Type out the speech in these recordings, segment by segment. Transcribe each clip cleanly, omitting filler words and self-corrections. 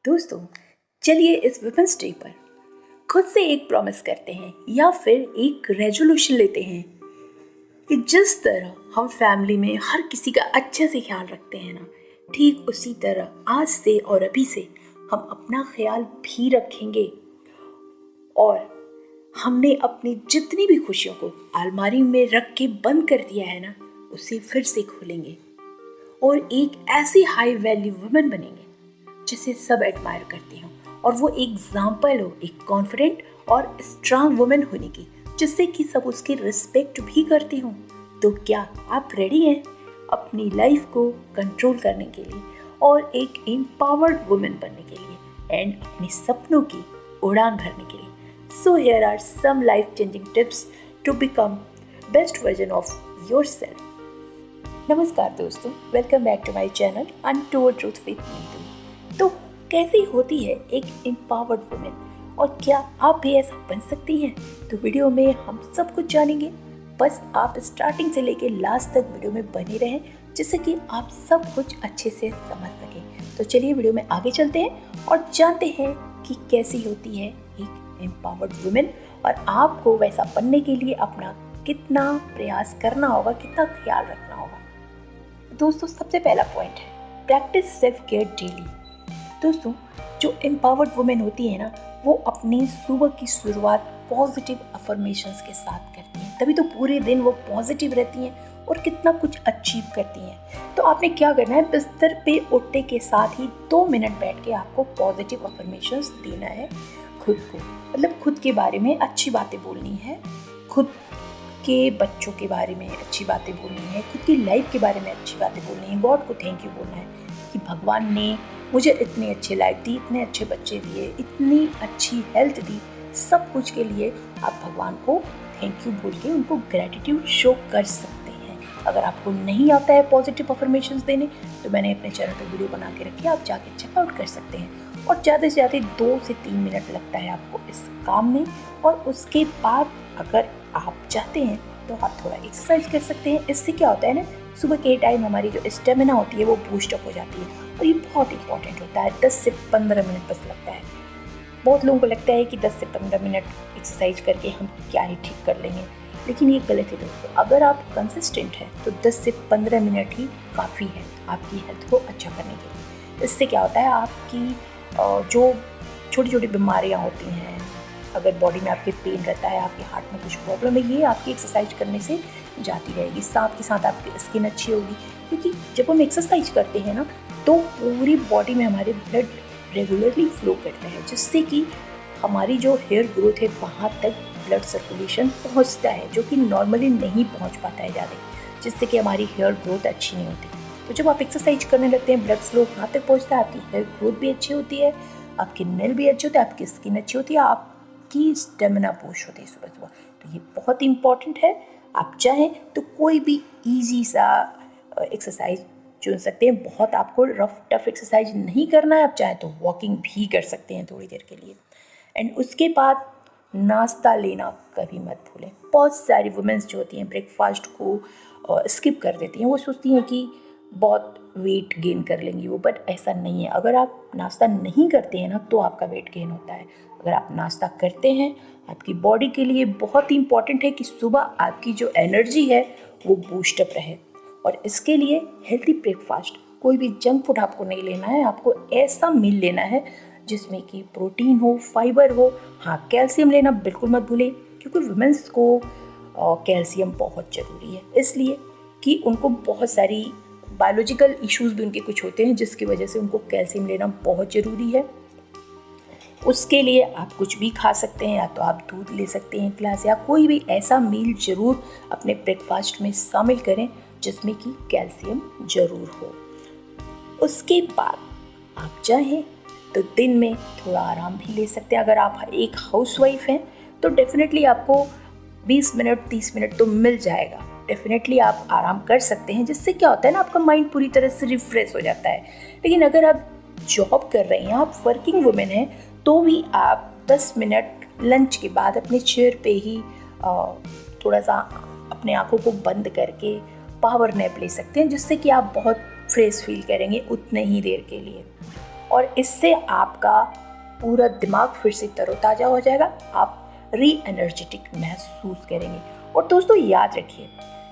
दोस्तों, चलिए इस वुमेन्स डे पर खुद से एक प्रॉमिस करते हैं या फिर एक रेजोल्यूशन लेते हैं कि जिस तरह हम फैमिली में हर किसी का अच्छे से ख्याल रखते हैं ना, ठीक उसी तरह आज से और अभी से हम अपना ख्याल भी रखेंगे। और हमने अपनी जितनी भी खुशियों को अलमारी में रख के बंद कर दिया है ना, उसे फिर से खोलेंगे और एक ऐसी हाई वैल्यू वुमेन बनेंगे जिसे सब एडमायर करते हो और वो एग्जाम्पल हो एक कॉन्फिडेंट और स्ट्रांग वुमेन होने की, जिससे कि सब उसकी रिस्पेक्ट भी करते हो। तो क्या आप रेडी हैं अपनी लाइफ को कंट्रोल करने के लिए और एक एम्पावर्ड वुमेन बनने के लिए एंड अपने सपनों की उड़ान भरने के लिए? So here are some life changing tips to become best version of yourself. नमस्कार दोस्तों, welcome back to my channel untold truth with Neetu. तो कैसी होती है एक एम्पावर्ड वुमेन और क्या आप भी ऐसा बन सकती हैं? तो वीडियो में हम सब कुछ जानेंगे। बस आप स्टार्टिंग से लेके लास्ट तक वीडियो में बने रहें, जिससे कि आप सब कुछ अच्छे से समझ सकें। तो चलिए वीडियो में आगे चलते हैं और जानते हैं कि कैसी होती है एक एम्पावर्ड वुमेन और आपको वैसा बनने के लिए अपना कितना प्रयास करना होगा, कितना ख्याल रखना होगा। दोस्तों, सबसे पहला पॉइंट है प्रैक्टिस सेल्फ केयर डेली। दोस्तों, जो एम्पावर्ड वुमेन होती है ना, वो अपनी सुबह की शुरुआत पॉजिटिव अफर्मेशंस के साथ करती हैं, तभी तो पूरे दिन वो पॉजिटिव रहती हैं और कितना कुछ अचीव करती हैं। तो आपने क्या करना है, बिस्तर पे उठने के साथ ही 2 मिनट बैठ के आपको पॉजिटिव अफर्मेशंस देना है खुद को। मतलब खुद के बारे में अच्छी बातें बोलनी है, खुद के बच्चों के बारे में अच्छी बातें बोलनी है, खुद की लाइफ के बारे में अच्छी बातें बोलनी है, गॉड को थैंक यू बोलना है कि भगवान ने मुझे इतनी अच्छी लाइफ दी, इतने अच्छे बच्चे दिए, इतनी अच्छी हेल्थ दी। सब कुछ के लिए आप भगवान को थैंक यू बोल के उनको ग्रैटिट्यूड शो कर सकते हैं। अगर आपको नहीं आता है पॉजिटिव अफर्मेशंस देने, तो मैंने अपने चैनल पर वीडियो बना के रखी है, आप जाके चेकआउट कर सकते हैं। और ज़्यादा से ज़्यादा 2 से 3 मिनट लगता है आपको इस काम में। और उसके बाद अगर आप चाहते हैं तो आप थोड़ा एक्सरसाइज कर सकते हैं। इससे क्या होता है ना, सुबह के टाइम हमारी जो स्टेमिना होती है वो बूस्ट अप हो जाती है और ये बहुत इंपॉर्टेंट होता है। 10 से 15 मिनट बस लगता है। बहुत लोगों को लगता है कि 10 से 15 मिनट एक्सरसाइज करके हम क्या ही ठीक कर लेंगे, लेकिन ये गलत है दोस्तों। अगर आप कंसिस्टेंट हैं तो 10 से 15 मिनट ही काफ़ी है आपकी हेल्थ को अच्छा करने के लिए। इससे क्या होता है, आपकी जो छोटी छोटी बीमारियाँ होती हैं, अगर बॉडी में आपके पेन रहता है, आपके हार्ट में कुछ प्रॉब्लम है, ये आपकी एक्सरसाइज करने से जाती रहेगी। साथ के साथ आपकी स्किन अच्छी होगी, क्योंकि जब हम एक्सरसाइज करते हैं ना, तो पूरी बॉडी में हमारे ब्लड रेगुलरली फ्लो करता है, जिससे कि हमारी जो हेयर ग्रोथ है वहाँ तक ब्लड सर्कुलेशन पहुँचता है, जो कि नॉर्मली नहीं पहुँच पाता है ज़्यादा, जिससे कि हमारी हेयर ग्रोथ अच्छी नहीं होती। तो जब आप एक्सरसाइज करने लगते हैं, ब्लड फ्लो वहाँ तक पहुँचता है, आपकी हेयर ग्रोथ भी अच्छी होती है, आपके नेल भी अच्छे होते हैं, आपकी स्किन अच्छी होती है, आपकी स्टेमिना बूस्ट होती है सुबह सुबह। तो ये बहुत इंपॉर्टेंट है। आप चाहें तो कोई भी ईजी सा एक्सरसाइज चुन सकते हैं। बहुत आपको रफ टफ एक्सरसाइज नहीं करना है, आप चाहें तो वॉकिंग भी कर सकते हैं थोड़ी देर के लिए। एंड उसके बाद नाश्ता लेना कभी मत भूलें। बहुत सारी वुमेन्स जो होती हैं ब्रेकफास्ट को स्किप कर देती हैं। वो सोचती हैं कि बहुत वेट गेन कर लेंगी वो, बट ऐसा नहीं है। अगर आप नाश्ता नहीं करते हैं ना, तो आपका वेट गेन होता है। अगर आप नाश्ता करते हैं, आपकी बॉडी के लिए बहुत इंपॉर्टेंट है कि सुबह आपकी जो एनर्जी है वो बूस्टअप रहे। और इसके लिए हेल्दी ब्रेकफास्ट, कोई भी जंक फूड आपको नहीं लेना है। आपको ऐसा मील लेना है जिसमें कि प्रोटीन हो, फाइबर हो। हाँ, कैल्शियम लेना बिल्कुल मत भूलें, क्योंकि वुमेन्स को कैल्शियम बहुत ज़रूरी है, इसलिए कि उनको बहुत सारी बायोलॉजिकल इश्यूज़ भी उनके कुछ होते हैं, जिसकी वजह से उनको कैल्शियम लेना बहुत ज़रूरी है। उसके लिए आप कुछ भी खा सकते हैं, या तो आप दूध ले सकते हैं ग्लास, या कोई भी ऐसा मील ज़रूर अपने ब्रेकफास्ट में शामिल करें जिसमें कि कैल्शियम ज़रूर हो। उसके बाद आप चाहें तो दिन में थोड़ा आराम भी ले सकते हैं। अगर आप एक हाउसवाइफ हैं तो डेफिनेटली आपको 20 मिनट 30 मिनट तो मिल जाएगा। डेफिनेटली आप आराम कर सकते हैं, जिससे क्या होता है ना, आपका माइंड पूरी तरह से रिफ्रेश हो जाता है। लेकिन अगर आप जॉब कर रही हैं, आप वर्किंग वुमेन हैं, तो भी आप 10 मिनट लंच के बाद अपने चेयर पे ही थोड़ा सा अपने आँखों को बंद करके पावर नैप ले सकते हैं, जिससे कि आप बहुत फ्रेश फील करेंगे उतने ही देर के लिए। और इससे आपका पूरा दिमाग फिर से तरोताज़ा हो जाएगा, आप री एनर्जेटिक महसूस करेंगे। और दोस्तों याद रखिए,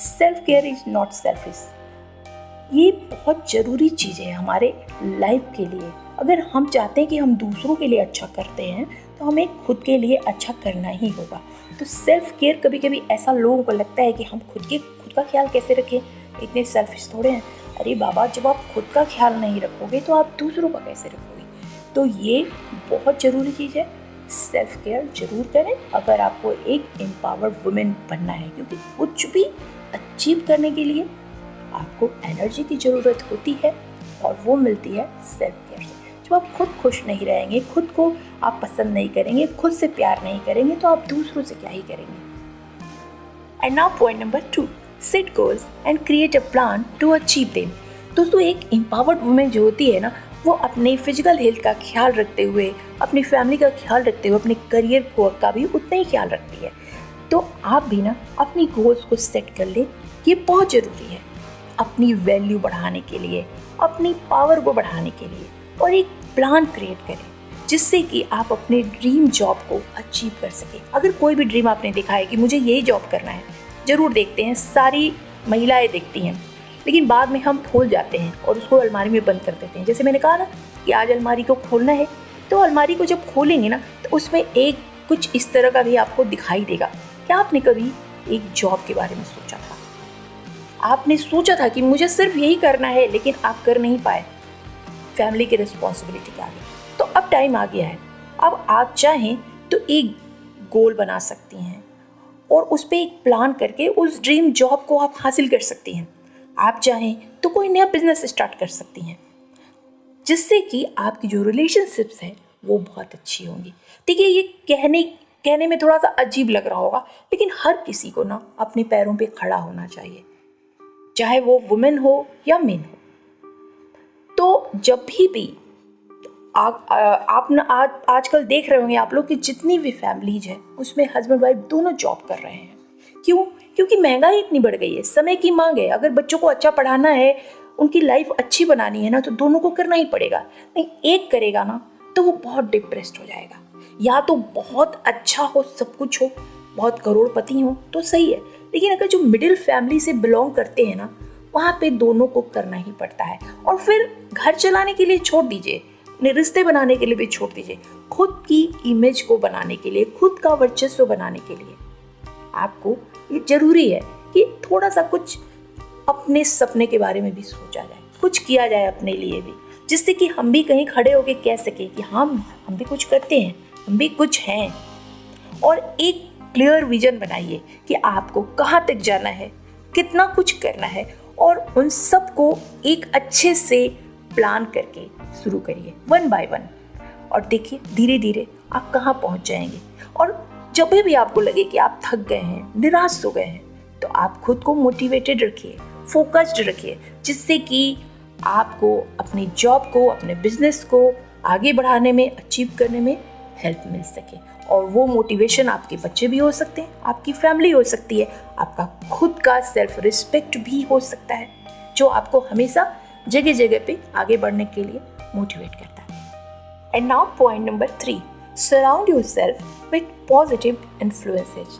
self care is not selfish. ये बहुत ज़रूरी चीज़ है हमारे लाइफ के लिए। अगर हम चाहते हैं कि हम दूसरों के लिए अच्छा करते हैं तो हमें खुद के लिए अच्छा करना ही होगा। तो सेल्फ केयर कभी कभी ऐसा लोगों को लगता है कि हम खुद का ख्याल कैसे रखें, इतने सेल्फिश थोड़े हैं। अरे बाबा, जब आप खुद का ख्याल नहीं रखोगे तो आप दूसरों का कैसे रखोगे। तो ये बहुत ज़रूरी चीज़ है, सेल्फ केयर जरूर करें अगर आपको एक एम्पावर्ड वुमेन बनना है, क्योंकि कुछ भी अचीव करने के लिए आपको एनर्जी की ज़रूरत होती है और वो मिलती है सेल्फ केयर से। जब आप खुद खुश नहीं रहेंगे, खुद को आप पसंद नहीं करेंगे, खुद से प्यार नहीं करेंगे, तो आप दूसरों से क्या ही करेंगे। And now point number 2, set goals and create a plan to achieve them. दोस्तों एक एम्पावर्ड वुमेन जो होती है ना, वो अपने फिजिकल हेल्थ का ख्याल रखते हुए, अपनी फैमिली का ख्याल रखते हुए, अपने करियर का भी उतना ही ख्याल रखती है। तो आप भी ना अपनी गोल्स को सेट कर लें, ये बहुत ज़रूरी है अपनी वैल्यू बढ़ाने के लिए, अपनी पावर को बढ़ाने के लिए। और एक प्लान क्रिएट करें जिससे कि आप अपने ड्रीम जॉब को अचीव कर सकें। अगर कोई भी ड्रीम आपने देखा है कि मुझे यही जॉब करना है, ज़रूर देखते हैं, सारी महिलाएं देखती हैं, लेकिन बाद में हम भूल जाते हैं और उसको अलमारी में बंद कर देते हैं। जैसे मैंने कहा ना कि आज अलमारी को खोलना है, तो अलमारी को जब खोलेंगे ना तो उसमें एक कुछ इस तरह का भी आपको दिखाई देगा। क्या आपने कभी एक जॉब के बारे में सोचा था? आपने सोचा था कि मुझे सिर्फ यही करना है, लेकिन आप कर नहीं पाए फैमिली की रिस्पॉन्सिबिलिटी के आगे। तो अब टाइम आ गया है, अब आप चाहें तो एक गोल बना सकती हैं और उस पर एक प्लान करके उस ड्रीम जॉब को आप हासिल कर सकती हैं। आप चाहें तो कोई नया बिजनेस स्टार्ट कर सकती हैं, जिससे कि आपकी जो रिलेशनशिप्स हैं वो बहुत अच्छी होंगी। देखिए ये कहने में थोड़ा सा अजीब लग रहा होगा, लेकिन हर किसी को ना अपने पैरों पे खड़ा होना चाहिए, चाहे वो वुमेन हो या मेन हो। तो जब भी आप ना आजकल देख रहे होंगे आप लोग कि जितनी भी फैमिलीज हैं उसमें हस्बैंड वाइफ दोनों जॉब कर रहे हैं। क्यों? क्योंकि महंगाई इतनी बढ़ गई है, समय की मांग है। अगर बच्चों को अच्छा पढ़ाना है, उनकी लाइफ अच्छी बनानी है ना, तो दोनों को करना ही पड़ेगा। नहीं एक करेगा ना तो वो बहुत डिप्रेस्ड हो जाएगा। या तो बहुत अच्छा हो, सब कुछ हो, बहुत करोड़पति हो तो सही है, लेकिन अगर जो मिडिल फैमिली से बिलोंग करते हैं ना, वहाँ पे दोनों को करना ही पड़ता है। और फिर घर चलाने के लिए छोड़ दीजिए, अपने रिश्ते बनाने के लिए भी छोड़ दीजिए, खुद की इमेज को बनाने के लिए, खुद का वर्चस्व बनाने के लिए आपको ये जरूरी है कि थोड़ा सा कुछ अपने सपने के बारे में भी सोचा जाए, कुछ किया जाए अपने लिए भी, जिससे कि हम भी कहीं खड़े होकर कह सकें कि हम भी कुछ करते हैं, हम भी कुछ हैं। और एक क्लियर विजन बनाइए कि आपको कहाँ तक जाना है, कितना कुछ करना है, और उन सब को एक अच्छे से प्लान करके शुरू करिए वन बाय वन। और देखिए धीरे धीरे आप कहाँ पहुँच जाएंगे। और जब भी आपको लगे कि आप थक गए हैं, निराश हो गए हैं, तो आप खुद को मोटिवेटेड रखिए, फोकस्ड रखिए, जिससे कि आपको अपनी जॉब को, अपने बिजनेस को आगे बढ़ाने में, अचीव करने में हेल्प मिल सके। और वो मोटिवेशन आपके बच्चे भी हो सकते हैं, आपकी फैमिली हो सकती है, आपका खुद का सेल्फ रिस्पेक्ट भी हो सकता है, जो आपको हमेशा जगह जगह पे आगे बढ़ने के लिए मोटिवेट करता है। And now point number 3, surround yourself with positive influences.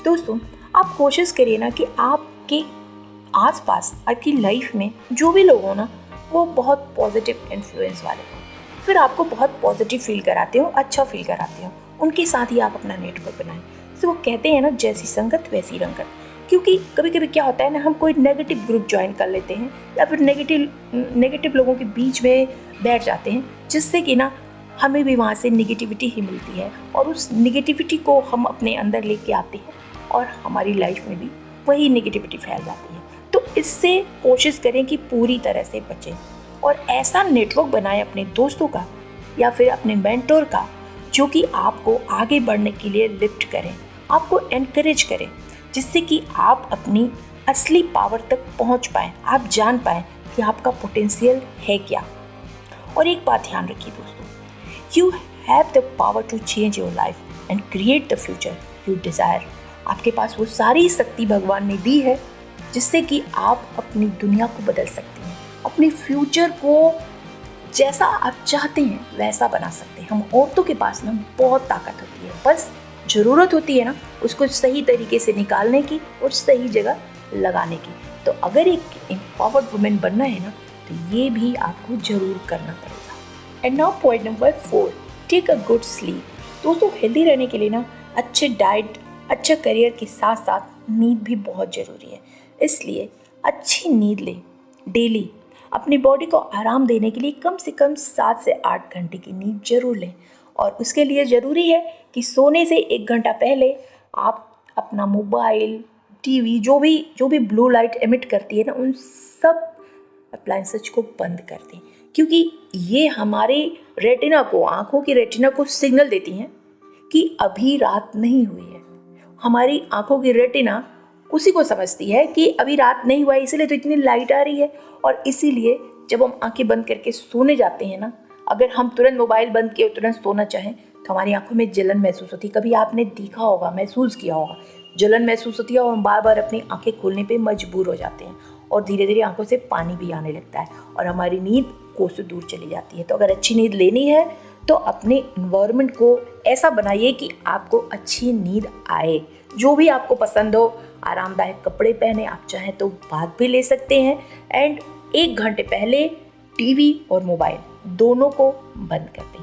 दोस्तों आप कोशिश करिए ना कि आपके आसपास, आपकी लाइफ में जो भी लोग हो ना, वो बहुत पॉजिटिव इन्फ्लुएंस वाले हो, फिर आपको बहुत पॉजिटिव फील कराते हो, अच्छा फील कराते हो। उनके साथ ही आप अपना नेटवर्क बनाएं। तो वो कहते हैं ना, जैसी संगत वैसी रंगत। क्योंकि कभी कभी क्या होता है ना, हम कोई नेगेटिव ग्रुप ज्वाइन कर लेते हैं या फिर नेगेटिव लोगों के बीच में बैठ जाते हैं, जिससे कि ना हमें भी वहाँ से निगेटिविटी ही मिलती है, और उस निगेटिविटी को हम अपने अंदर लेके आते हैं और हमारी लाइफ में भी वही निगेटिविटी फैल जाती है। तो इससे कोशिश करें कि पूरी तरह से बचें और ऐसा नेटवर्क बनाएं अपने दोस्तों का या फिर अपने मेंटोर का, जो कि आपको आगे बढ़ने के लिए लिफ्ट करें, आपको एनकरेज करें, जिससे कि आप अपनी असली पावर तक पहुंच पाएं, आप जान पाएं कि आपका पोटेंशियल है क्या। और एक बात ध्यान रखिए दोस्तों, you have the power to change your life and create the future you desire. आपके पास वो सारी शक्ति भगवान ने दी है, जिससे कि आप अपनी दुनिया को बदल सकती हैं, अपने फ्यूचर को जैसा आप चाहते हैं वैसा बना सकते हैं। हम औरतों के पास ना बहुत ताकत होती है, बस ज़रूरत होती है ना उसको सही तरीके से निकालने की और सही जगह लगाने की। तो अगर एक एम्पावर्ड वुमेन बनना है ना तो ये भी आपको ज़रूर करना पड़ेगा। And now point number 4, take a good sleep. दोस्तों हेल्दी रहने के लिए ना अच्छे डाइट, अच्छा करियर के साथ साथ नींद भी बहुत ज़रूरी है। इसलिए अच्छी नींद लें डेली। अपनी बॉडी को आराम देने के लिए कम से कम 7 से 8 घंटे की नींद जरूर लें। और उसके लिए ज़रूरी है कि सोने से 1 घंटा पहले आप अपना मोबाइल, टीवी, जो भी ब्लू लाइट एमिट करती है ना, उन सब अप्लायंसेस को बंद कर दें, क्योंकि ये हमारे रेटिना को, आँखों की रेटिना को सिग्नल देती हैं कि अभी रात नहीं हुई है। हमारी आँखों की रेटिना उसी को समझती है कि अभी रात नहीं हुआ है, इसीलिए तो इतनी लाइट आ रही है। और इसीलिए जब हम आंखें बंद करके सोने जाते हैं ना, अगर हम तुरंत मोबाइल बंद किए और तुरंत सोना चाहें तो हमारी आंखों में जलन महसूस होती है। कभी आपने देखा होगा, महसूस किया होगा, जलन महसूस होती है और हम बार बार अपनी आंखें खोलने पे मजबूर हो जाते हैं और धीरे धीरे आंखों से पानी भी आने लगता है और हमारी नींद कोसों दूर चली जाती है। तो अगर अच्छी नींद लेनी है तो अपने इन्वायरमेंट को ऐसा बनाइए कि आपको अच्छी नींद आए। जो भी आपको पसंद हो, आरामदायक कपड़े पहने, आप चाहें तो बात भी ले सकते हैं। एंड 1 घंटे पहले टीवी और मोबाइल दोनों को बंद कर दें,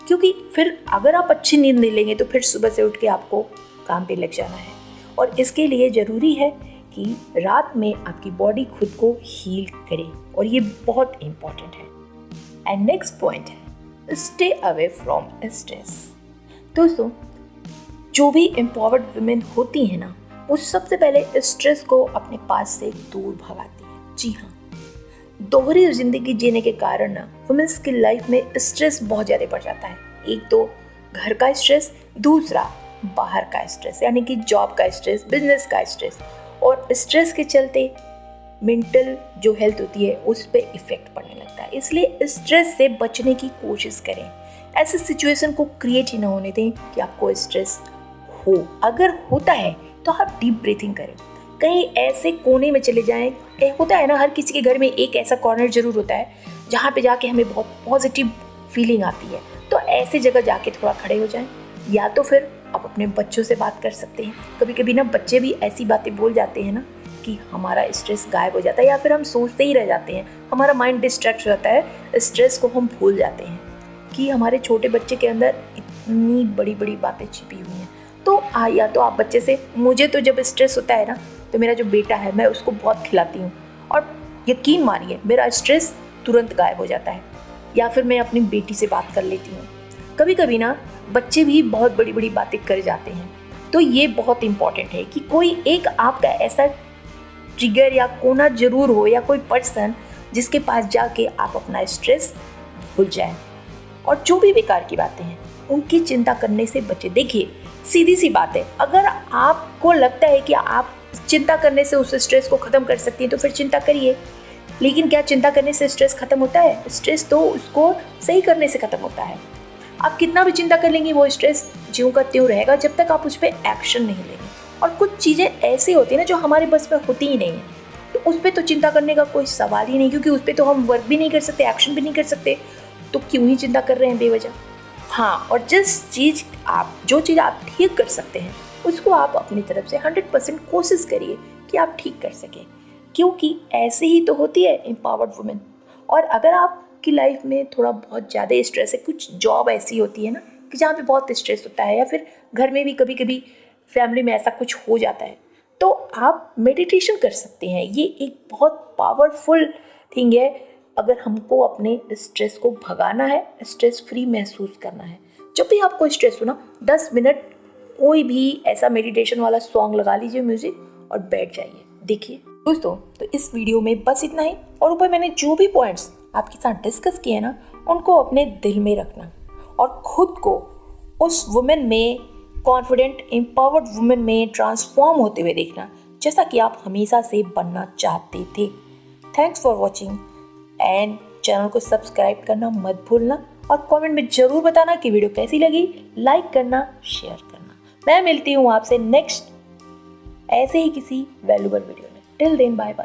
क्योंकि फिर अगर आप अच्छी नींद नहीं लेंगे तो फिर सुबह से उठ के आपको काम पे लग जाना है। और इसके लिए ज़रूरी है कि रात में आपकी बॉडी खुद को हील करे, और ये बहुत इम्पॉर्टेंट है। एंड नेक्स्ट पॉइंट है, स्टे अवे फ्रॉम स्ट्रेस। दोस्तों जो भी एम्पावर्ड वुमेन होती है ना, वो सबसे पहले स्ट्रेस को अपने पास से दूर भगाती है। जी हाँ, दोहरी जिंदगी जीने के कारण ना वुमेन्स की लाइफ में स्ट्रेस बहुत ज़्यादा बढ़ जाता है। एक तो घर का स्ट्रेस, दूसरा बाहर का स्ट्रेस, यानी कि जॉब का स्ट्रेस, बिजनेस का स्ट्रेस। और स्ट्रेस के चलते मेंटल जो हेल्थ होती है उस पर इफेक्ट पड़ने लगता है। इसलिए स्ट्रेस से बचने की कोशिश करें। ऐसे सिचुएशन को क्रिएट ही ना होने दें कि आपको स्ट्रेस हो। अगर होता है तो आप डीप ब्रीथिंग करें, कहीं ऐसे कोने में चले जाएं। होता है ना, हर किसी के घर में एक ऐसा कॉर्नर जरूर होता है जहाँ पे जाके हमें बहुत पॉजिटिव फीलिंग आती है। तो ऐसी जगह जाके थोड़ा खड़े हो जाएं। या तो फिर आप अपने बच्चों से बात कर सकते हैं। कभी कभी ना बच्चे भी ऐसी बातें बोल जाते हैं ना कि हमारा स्ट्रेस गायब हो जाता है, या फिर हम सोचते ही रह जाते हैं, हमारा माइंड डिस्ट्रैक्ट हो जाता है, स्ट्रेस को हम भूल जाते हैं कि हमारे छोटे बच्चे के अंदर इतनी बड़ी बड़ी बातें छिपी हुई हैं। तो या तो आप बच्चे से, मुझे तो जब स्ट्रेस होता है ना तो मेरा जो बेटा है मैं उसको बहुत खिलाती हूँ और यकीन मानिए मेरा स्ट्रेस तुरंत गायब हो जाता है। या फिर मैं अपनी बेटी से बात कर लेती हूँ। कभी कभी ना बच्चे भी बहुत बड़ी बड़ी बातें कर जाते हैं। तो ये बहुत इम्पॉर्टेंट है कि कोई एक आपका ऐसा ट्रिगर या कोना जरूर हो, या कोई पर्सन जिसके पास जाके आप अपना स्ट्रेस भूल जाएं। और जो भी बेकार की बातें हैं उनकी चिंता करने से बचे। देखिए सीधी सी बात है, अगर आपको लगता है कि आप चिंता करने से उस स्ट्रेस को ख़त्म कर सकती हैं तो फिर चिंता करिए। लेकिन क्या चिंता करने से स्ट्रेस ख़त्म होता है? स्ट्रेस तो उसको सही करने से ख़त्म होता है। आप कितना भी चिंता कर लेंगे वो स्ट्रेस ज्यों का त्यों रहेगा जब तक आप उस पर एक्शन नहीं लेंगे। और कुछ चीज़ें ऐसी होती है ना जो हमारे बस में होती ही नहीं है, तो उस पर तो चिंता करने का कोई सवाल ही नहीं, क्योंकि उस पर तो हम वर्क भी नहीं कर सकते, एक्शन भी नहीं कर सकते। तो क्यों ही चिंता कर रहे हैं बेवजह। हाँ, और जो चीज़ आप ठीक कर सकते हैं उसको आप अपनी तरफ से 100% कोशिश करिए कि आप ठीक कर सकें, क्योंकि ऐसे ही तो होती है एम्पावर्ड वुमेन। और अगर आपकी लाइफ में थोड़ा बहुत ज़्यादा स्ट्रेस है, कुछ जॉब ऐसी होती है ना कि जहाँ पे बहुत स्ट्रेस होता है, या फिर घर में भी कभी कभी फैमिली में ऐसा कुछ हो जाता है, तो आप मेडिटेशन कर सकते हैं। ये एक बहुत पावरफुल थिंग है। अगर हमको अपने स्ट्रेस को भगाना है, स्ट्रेस फ्री महसूस करना है, जब भी आपको स्ट्रेस हो ना 10 मिनट कोई भी ऐसा मेडिटेशन वाला सॉन्ग लगा लीजिए म्यूजिक और बैठ जाइए। देखिए दोस्तों, तो इस वीडियो में बस इतना ही। और ऊपर मैंने जो भी पॉइंट्स आपके साथ डिस्कस किए ना उनको अपने दिल में रखना और खुद को उस वुमेन में, कॉन्फिडेंट एम्पावर्ड वुमेन में ट्रांसफॉर्म होते हुए देखना, जैसा कि आप हमेशा से बनना चाहते थे। Thanks for watching and channel को सब्सक्राइब करना मत भूलना और कमेंट में ज़रूर बताना कि वीडियो कैसी लगी। लाइक करना, शेयर करना। मैं मिलती हूँ आपसे नेक्स्ट ऐसे ही किसी वैल्यूबल वीडियो में। Till then bye bye.